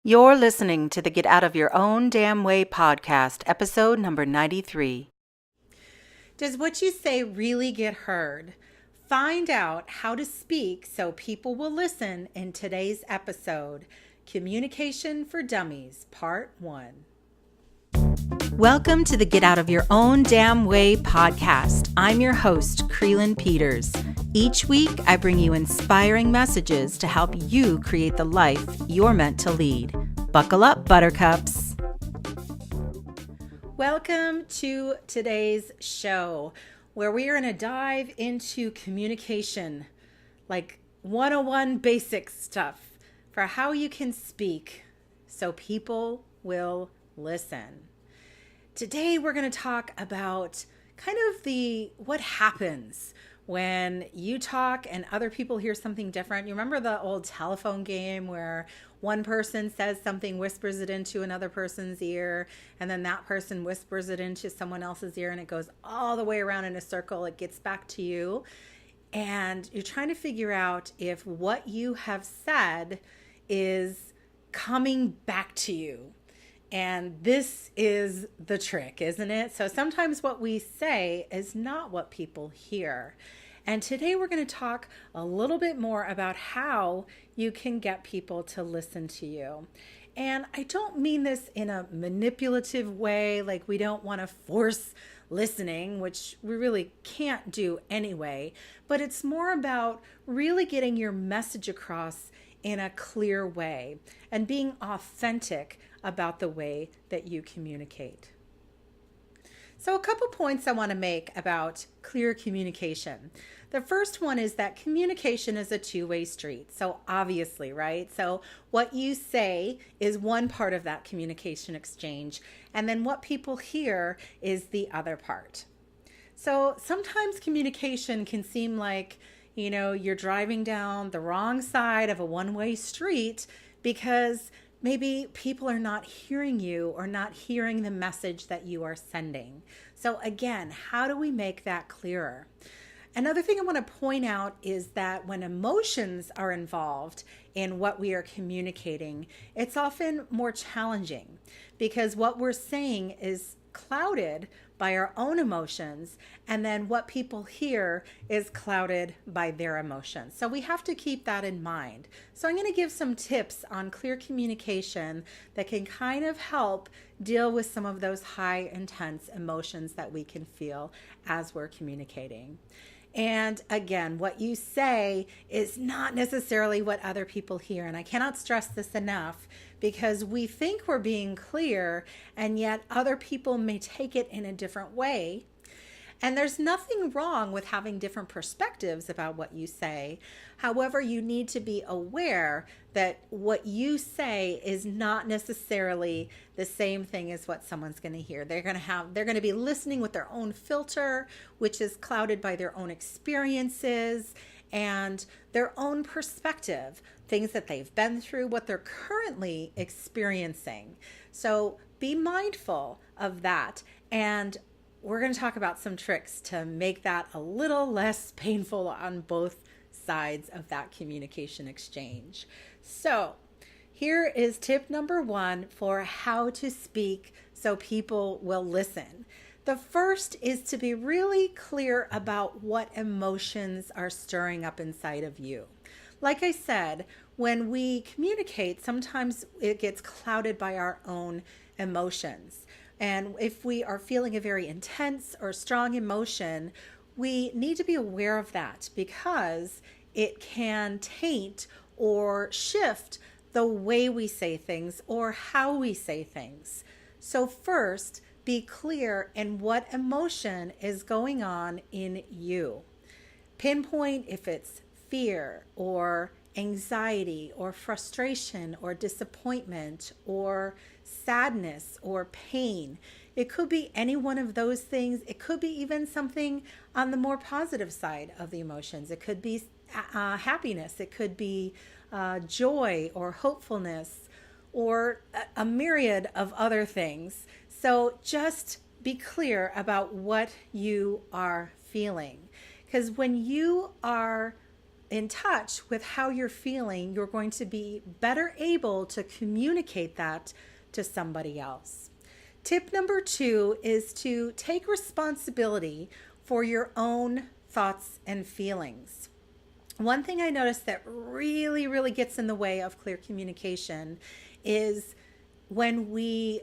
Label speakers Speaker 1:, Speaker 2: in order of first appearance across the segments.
Speaker 1: You're listening to the Get Out of Your Own Damn Way podcast, episode number 93.
Speaker 2: Does what you say really get heard? Find out how to speak so people will listen in today's episode, Communication for Dummies, Part 1.
Speaker 1: Welcome to the Get Out of Your Own Damn Way podcast. I'm your host, Krylyn Peters. Each week, I bring you inspiring messages to help you create the life you're meant to lead. Buckle up, buttercups.
Speaker 2: Welcome to today's show, where we are going to dive into communication, like 101 basic stuff for how you can speak so people will listen. Today, we're going to talk about kind of what happens when you talk and other people hear something different. You remember the old telephone game where one person says something, whispers it into another person's ear, and then that person whispers it into someone else's ear, and it goes all the way around in a circle. It gets back to you, and you're trying to figure out if what you have said is coming back to you. And this is the trick, isn't it? So sometimes what we say is not what people hear. And today we're going to talk a little bit more about how you can get people to listen to you. And I don't mean this in a manipulative way, like we don't want to force listening, which we really can't do anyway. But it's more about really getting your message across in a clear way and being authentic about the way that you communicate. So a couple points I want to make about clear communication. The first one is that communication is a two-way street. So obviously, right? So what you say is one part of that communication exchange, and then what people hear is the other part. So sometimes communication can seem like, you're driving down the wrong side of a one-way street because maybe people are not hearing you or not hearing the message that you are sending. So again, how do we make that clearer? Another thing I want to point out is that when emotions are involved in what we are communicating, it's often more challenging because what we're saying is clouded by our own emotions, and then what people hear is clouded by their emotions. So we have to keep that in mind. So I'm going to give some tips on clear communication that can kind of help deal with some of those high intense emotions that we can feel as we're communicating. And again, what you say is not necessarily what other people hear. And I cannot stress this enough because we think we're being clear, and yet other people may take it in a different way. And there's nothing wrong with having different perspectives about what you say. However, you need to be aware that what you say is not necessarily the same thing as what someone's going to hear. They're going to be listening with their own filter, which is clouded by their own experiences and their own perspective, things that they've been through, what they're currently experiencing. So be mindful of that. And we're going to talk about some tricks to make that a little less painful on both sides of that communication exchange. So here is tip number 1 for how to speak so people will listen. The first is to be really clear about what emotions are stirring up inside of you. Like I said, when we communicate, sometimes it gets clouded by our own emotions. And if we are feeling a very intense or strong emotion, we need to be aware of that because it can taint or shift the way we say things or how we say things. So first, be clear in what emotion is going on in you. Pinpoint if it's fear or anxiety or frustration or disappointment or sadness or pain. It could be any one of those things. It could be even something on the more positive side of the emotions. It could be happiness. It could be joy or hopefulness or a myriad of other things. So just be clear about what you are feeling. Because when you are in touch with how you're feeling, you're going to be better able to communicate that to somebody else. Tip number 2 is to take responsibility for your own thoughts and feelings. One thing I noticed that really, really gets in the way of clear communication is when we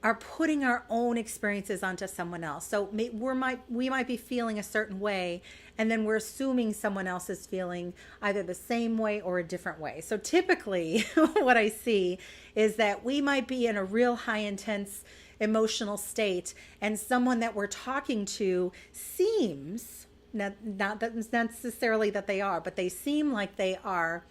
Speaker 2: are putting our own experiences onto someone else. So we might be feeling a certain way, and then we're assuming someone else is feeling either the same way or a different way. So typically what I see is that we might be in a real high intense emotional state, and someone that we're talking to seems, not that necessarily that they are, but they seem like they are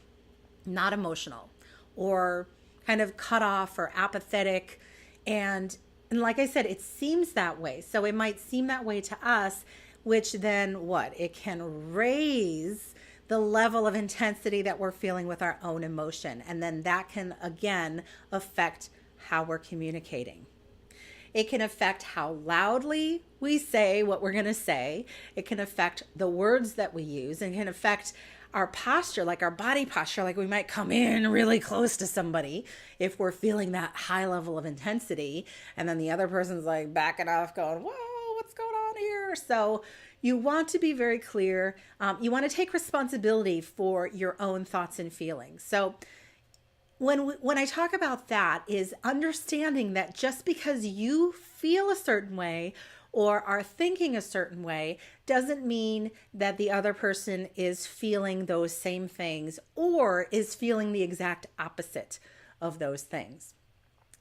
Speaker 2: not emotional or kind of cut off or apathetic. And like I said, it seems that way. So it might seem that way to us, which then what? It can raise the level of intensity that we're feeling with our own emotion. And then that can, again, affect how we're communicating. It can affect how loudly we say what we're going to say. It can affect the words that we use, and can affect our posture, like our body posture, like we might come in really close to somebody if we're feeling that high level of intensity, and then the other person's like backing off going, whoa, what's going on here? So you want to be very clear. You want to take responsibility for your own thoughts and feelings. So when I talk about that, is understanding that just because you feel a certain way or are thinking a certain way doesn't mean that the other person is feeling those same things or is feeling the exact opposite of those things.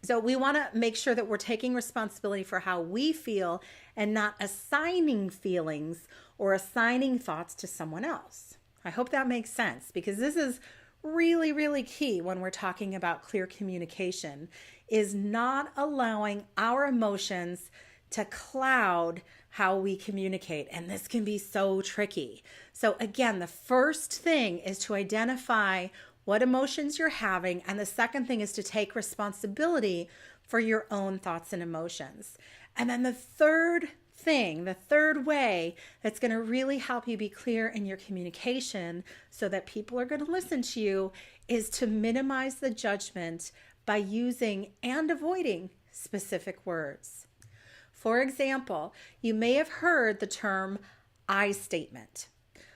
Speaker 2: So we want to make sure that we're taking responsibility for how we feel and not assigning feelings or assigning thoughts to someone else. I hope that makes sense, because this is really, really key when we're talking about clear communication, is not allowing our emotions to cloud how we communicate. And this can be so tricky. So again, the first thing is to identify what emotions you're having. And the second thing is to take responsibility for your own thoughts and emotions. And then the third thing, the third way that's going to really help you be clear in your communication so that people are going to listen to you, is to minimize the judgment by using and avoiding specific words. For example, you may have heard the term I statement.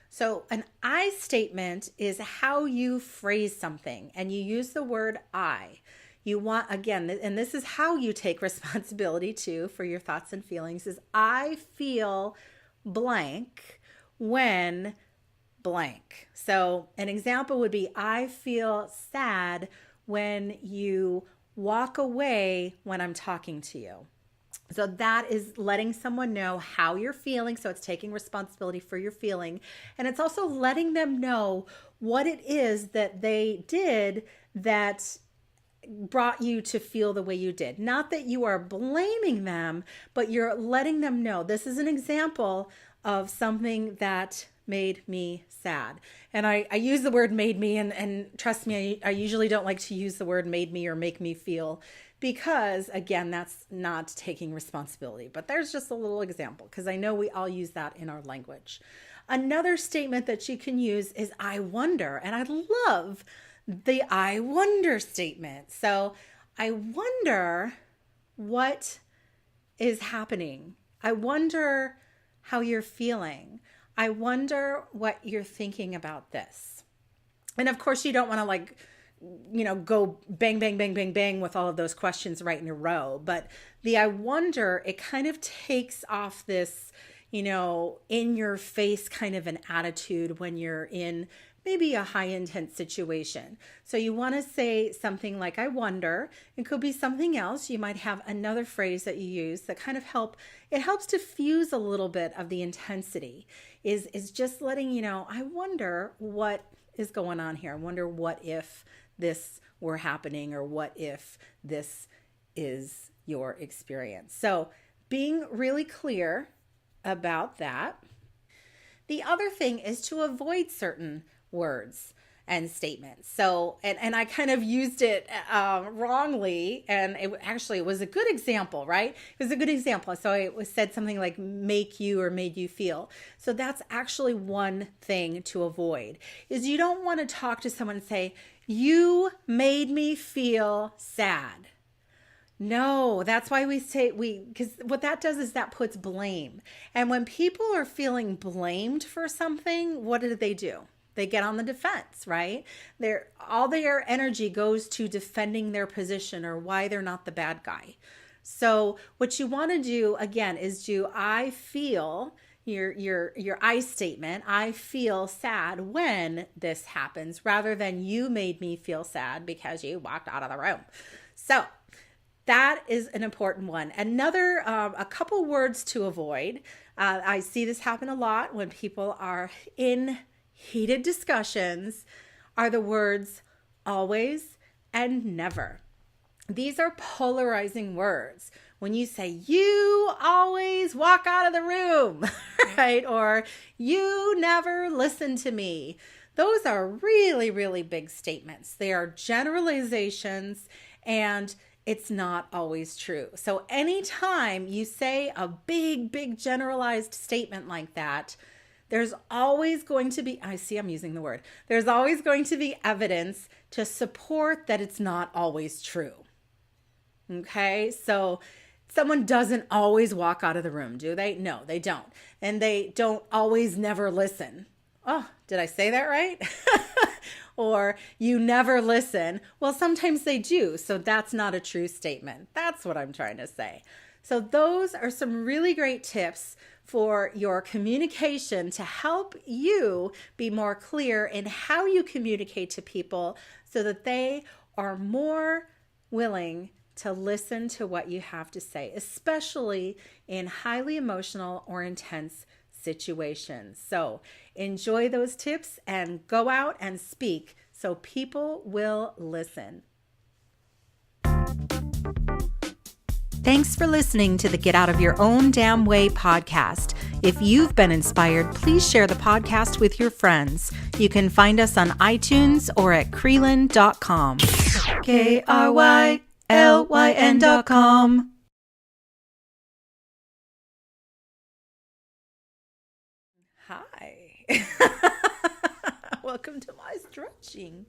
Speaker 2: So an I statement is how you phrase something, and you use the word I. You want, again, and this is how you take responsibility too for your thoughts and feelings, is I feel blank when blank. So an example would be, I feel sad when you walk away when I'm talking to you. So that is letting someone know how you're feeling. So it's taking responsibility for your feeling. And it's also letting them know what it is that they did that brought you to feel the way you did. Not that you are blaming them, but you're letting them know, this is an example of something that made me sad. And I use the word made me, and trust me, I usually don't like to use the word made me or make me feel, because again, that's not taking responsibility. But there's just a little example, because I know we all use that in our language. Another statement that you can use is I wonder, and I love the I wonder statement. So I wonder what is happening. I wonder how you're feeling. I wonder what you're thinking about this. And of course, you don't want to go bang, bang, bang, bang, bang with all of those questions right in a row. But the I wonder, it kind of takes off this, in your face kind of an attitude when you're in maybe a high intense situation. So you want to say something like, I wonder. It could be something else. You might have another phrase that you use that kind of helps diffuse a little bit of the intensity, is just letting you know, I wonder what is going on here. I wonder what if this were happening, or what if this is your experience. So being really clear about that. The other thing is to avoid certain words. and statements. So, and I kind of used it wrongly, and it was a good example, right? It was a good example. So it was said something like make you or made you feel. So that's actually one thing to avoid, is you don't want to talk to someone and say, you made me feel sad. No, that's why we say because what that does is that puts blame. And when people are feeling blamed for something, what do? They get on the defense, right? All their energy goes to defending their position or why they're not the bad guy. So what you want to do again is I feel your I statement, I feel sad when this happens, rather than you made me feel sad because you walked out of the room. So that is an important one. Another, a couple words to avoid. I see this happen a lot when people are in heated discussions, are the words always and never. These are polarizing words. When you say, you always walk out of the room, right? Or you never listen to me. Those are really, really big statements. They are generalizations, and it's not always true. So anytime you say a big, big generalized statement like that, there's always going to be, I'm using the word, there's always going to be evidence to support that it's not always true. Okay, so someone doesn't always walk out of the room, do they? No, they don't. And they don't always never listen. Oh, did I say that right? Or you never listen. Well, sometimes they do. So that's not a true statement. That's what I'm trying to say. So those are some really great tips for your communication to help you be more clear in how you communicate to people so that they are more willing to listen to what you have to say, especially in highly emotional or intense situations. So enjoy those tips and go out and speak so people will listen.
Speaker 1: Thanks for listening to the Get Out of Your Own Damn Way podcast. If you've been inspired, please share the podcast with your friends. You can find us on iTunes or at Krylyn.com. KRYLYN.com.
Speaker 2: Hi. Welcome to my stretching.